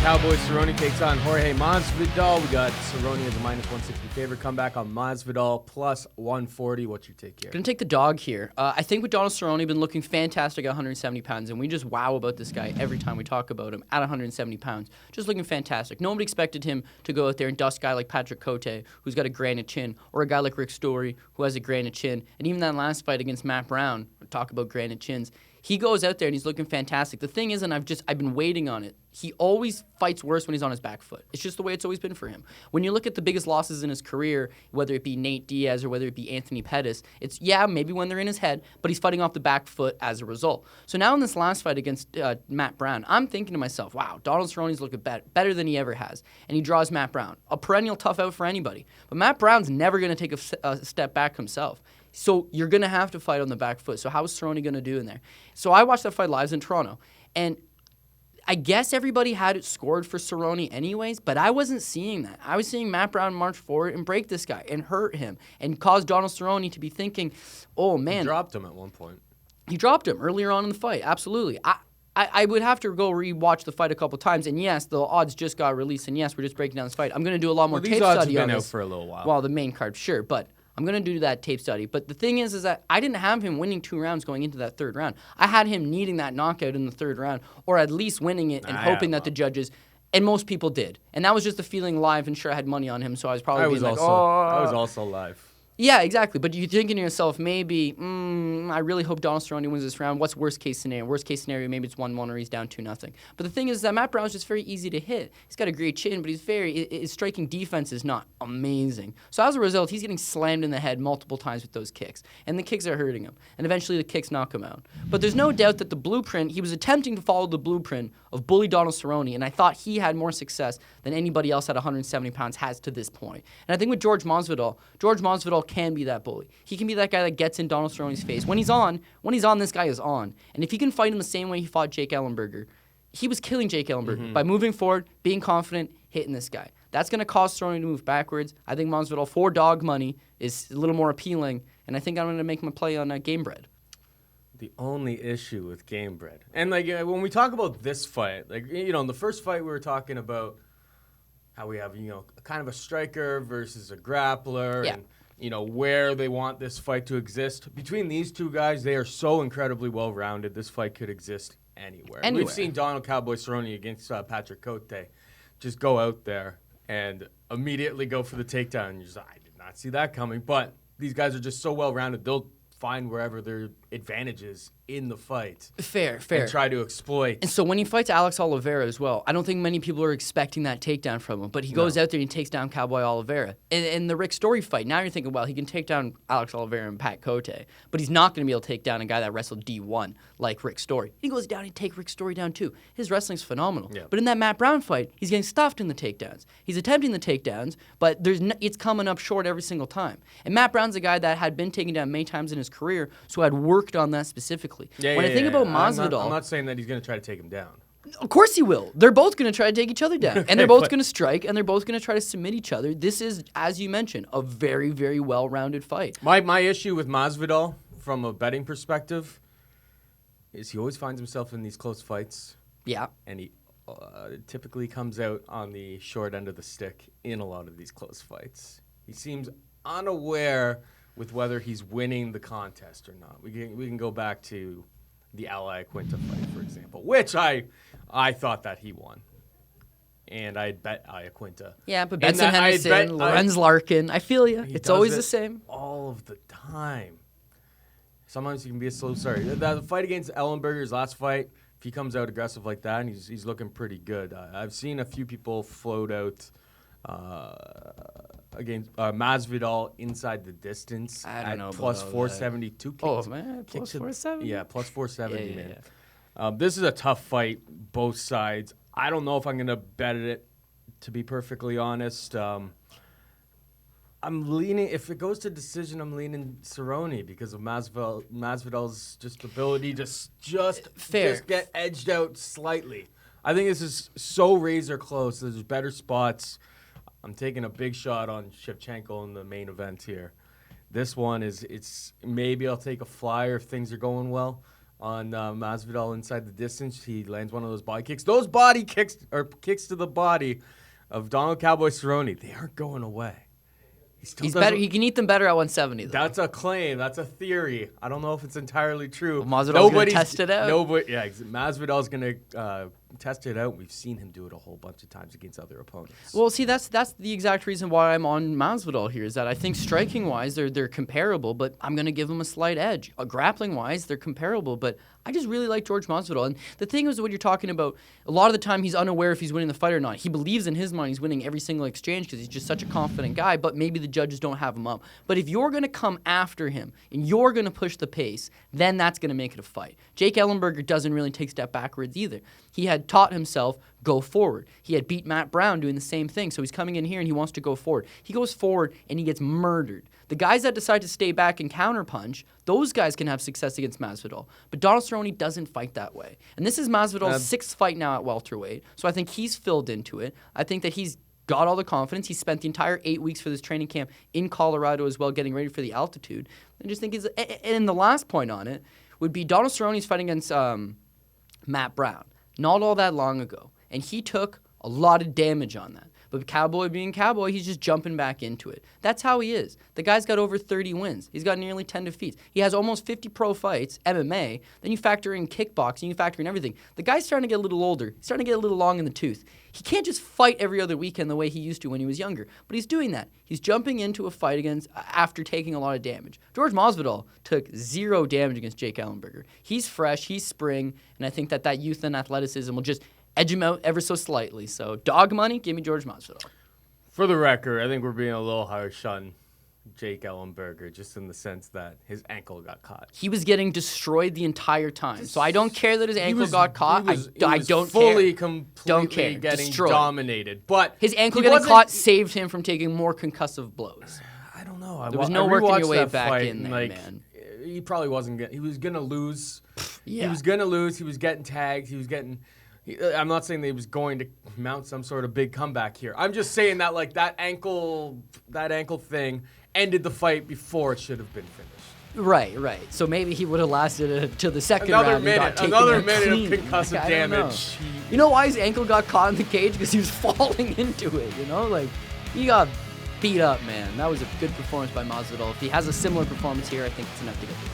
Cowboy Cerrone takes on Jorge Masvidal. We got Cerrone as a minus 160 favorite. Come back on Masvidal plus 140. What's your take here? Going to take the dog here. I think with Donald Cerrone been looking fantastic at 170 pounds, and we just wow about this guy every time we talk about him at 170 pounds. Just looking fantastic. Nobody expected him to go out there and dust a guy like Patrick Cote, who's got a granite chin, or a guy like Rick Story, who has a granite chin. And even that last fight against Matt Brown, talk about granite chins. He goes out there and he's looking fantastic. The thing is, and I've been waiting on it, he always fights worse when he's on his back foot. It's just the way it's always been for him. When you look at the biggest losses in his career, whether it be Nate Diaz or whether it be Anthony Pettis, it's, maybe when they're in his head, but he's fighting off the back foot as a result. So now in this last fight against Matt Brown, I'm thinking to myself, wow, Donald Cerrone's looking better than he ever has. And he draws Matt Brown, a perennial tough out for anybody. But Matt Brown's never going to take a step back himself. So you're going to have to fight on the back foot. So how is Cerrone going to do in there? So I watched that fight live in Toronto. And I guess everybody had it scored for Cerrone anyways, but I wasn't seeing that. I was seeing Matt Brown march forward and break this guy and hurt him and cause Donald Cerrone to be thinking, oh, man. He dropped him at one point. He dropped him earlier on in the fight, absolutely. I would have to go re-watch the fight a couple times, and yes, the odds just got released, and yes, we're just breaking down this fight. I'm going to do a lot more tape study on this. These odds have been out for a little while. Well, the main card, sure, but I'm going to do that tape study. But the thing is that I didn't have him winning 2 rounds going into that third round. I had him needing that knockout in the third round, or at least winning it and hoping that the judges, and most people did. And that was just the feeling live, and sure, I had money on him, so I was probably I was also live. Yeah, exactly. But you're thinking to yourself, maybe, I really hope Donald Cerrone wins this round. What's worst case scenario? Worst case scenario, maybe it's 1-1 or he's down 2-0. But the thing is that Matt Brown's just very easy to hit. He's got a great chin, but his striking defense is not amazing. So as a result, he's getting slammed in the head multiple times with those kicks. And the kicks are hurting him. And eventually the kicks knock him out. But there's no doubt that the blueprint, he was attempting to follow the blueprint of bully Donald Cerrone, and I thought he had more success than anybody else at 170 pounds has to this point. And I think with Jorge Masvidal can be that bully. He can be that guy that gets in Donald Cerrone's face. When he's on, this guy is on. And if he can fight him the same way he fought Jake Ellenberger, he was killing Jake Ellenberger by moving forward, being confident, hitting this guy. That's going to cause Cerrone to move backwards. I think Masvidal for dog money is a little more appealing, and I think I'm going to make my play on Game Bread. The only issue with Game Bread, and when we talk about this fight, in the first fight we were talking about how we have kind of a striker versus a grappler, and where they want this fight to exist. Between these two guys, they are so incredibly well-rounded. This fight could exist anywhere. We've seen Donald Cowboy Cerrone against Patrick Cote just go out there and immediately go for the takedown. And you're just like, I did not see that coming. But these guys are just so well-rounded, they'll find wherever their advantages in the fight. Fair. And try to exploit. And so when he fights Alex Oliveira as well, I don't think many people are expecting that takedown from him. But he goes out there and he takes down Cowboy Oliveira. And the Rick Story fight, now you're thinking, well, he can take down Alex Oliveira and Pat Cote. But he's not going to be able to take down a guy that wrestled D1 like Rick Story. He goes down and take Rick Story down too. His wrestling's phenomenal. Yeah. But in that Matt Brown fight, he's getting stuffed in the takedowns. He's attempting the takedowns, but it's coming up short every single time. And Matt Brown's a guy that had been taken down many times in his career, so had worked on that specifically. When I think about Masvidal, I'm not saying that he's going to try to take him down. Of course he will. They're both going to try to take each other down. And they're both going to strike, and they're both going to try to submit each other. This is, as you mentioned, a very, very well-rounded fight. My issue with Masvidal, from a betting perspective, is he always finds himself in these close fights. Yeah. And he typically comes out on the short end of the stick in a lot of these close fights. He seems unaware with whether he's winning the contest or not. We can go back to the Al Iaquinta fight, for example, which I thought that he won. And I had bet Iaquinta. Yeah, but Benson Henderson, Lorenz Larkin, I feel you. It's always the same. All of the time. Sometimes he can be a slow start. The fight against Ellenberger's last fight, if he comes out aggressive like that, and he's looking pretty good. I've seen a few people float out against Masvidal inside the distance at plus 472. Oh, man, plus 470? Yeah, plus 470, man. Yeah. This is a tough fight, both sides. I don't know if I'm going to bet it, to be perfectly honest. I'm leaning, if it goes to decision, I'm leaning Cerrone because of Masvidal's just ability to just get edged out slightly. I think this is so razor close. There's better spots. I'm taking a big shot on Shevchenko in the main event here. This one it's maybe I'll take a flyer if things are going well, on Masvidal inside the distance. He lands one of those body kicks. Those body kicks or kicks to the body of Donald Cowboy Cerrone. They aren't going away. He's better. He can eat them better at 170. Though. That's a claim. That's a theory. I don't know if it's entirely true. Well, Masvidal's going to test it out. Masvidal's going to test it out. We've seen him do it a whole bunch of times against other opponents. Well, see, that's the exact reason why I'm on Masvidal here. Is that I think striking-wise they're comparable, but I'm going to give him a slight edge. Grappling-wise they're comparable, but I just really like Jorge Masvidal. And the thing is, when you're talking about, a lot of the time he's unaware if he's winning the fight or not. He believes in his mind he's winning every single exchange because he's just such a confident guy, but maybe the judges don't have him up. But if you're going to come after him and you're going to push the pace, then that's going to make it a fight. Jake Ellenberger doesn't really take a step backwards either. He had taught himself go forward. He had beat Matt Brown doing the same thing, so he's coming in here and he wants to go forward. He goes forward and he gets murdered. The guys that decide to stay back and counterpunch, those guys can have success against Masvidal. But Donald Cerrone doesn't fight that way. And this is Masvidal's sixth fight now at welterweight, so I think he's filled into it. I think that he's got all the confidence. He spent the entire 8 weeks for this training camp in Colorado as well, getting ready for the altitude. I just think and the last point on it would be Donald Cerrone's fighting against Matt Brown not all that long ago, and he took a lot of damage on that. But Cowboy being Cowboy, he's just jumping back into it. That's how he is. The guy's got over 30 wins. He's got nearly 10 defeats. He has almost 50 pro fights, MMA. Then you factor in kickboxing, you factor in everything. The guy's starting to get a little older. He's starting to get a little long in the tooth. He can't just fight every other weekend the way he used to when he was younger. But he's doing that. He's jumping into a fight after taking a lot of damage. Jorge Masvidal took 0 damage against Jake Ellenberger. He's fresh, he's spring, and I think that youth and athleticism will just edge him out ever so slightly. So, dog money, give me Jorge Masvidal. For the record, I think we're being a little harsh on Jake Ellenberger, just in the sense that his ankle got caught. He was getting destroyed the entire time. So I don't care that his ankle got caught. I don't fully, care. completely getting dominated. But his ankle getting caught saved him from taking more concussive blows. I don't know. There was no working your way back in there, man. He probably wasn't. He was gonna lose. Yeah. He was gonna lose. He was getting tagged. He was getting. I'm not saying that he was going to mount some sort of big comeback here. I'm just saying that that ankle thing ended the fight before it should have been finished. Right. So maybe he would have lasted till the second round. Another minute of concussive damage. You know why his ankle got caught in the cage? Because he was falling into it. He got beat up, man. That was a good performance by Masvidal. If he has a similar performance here, I think it's enough to get through.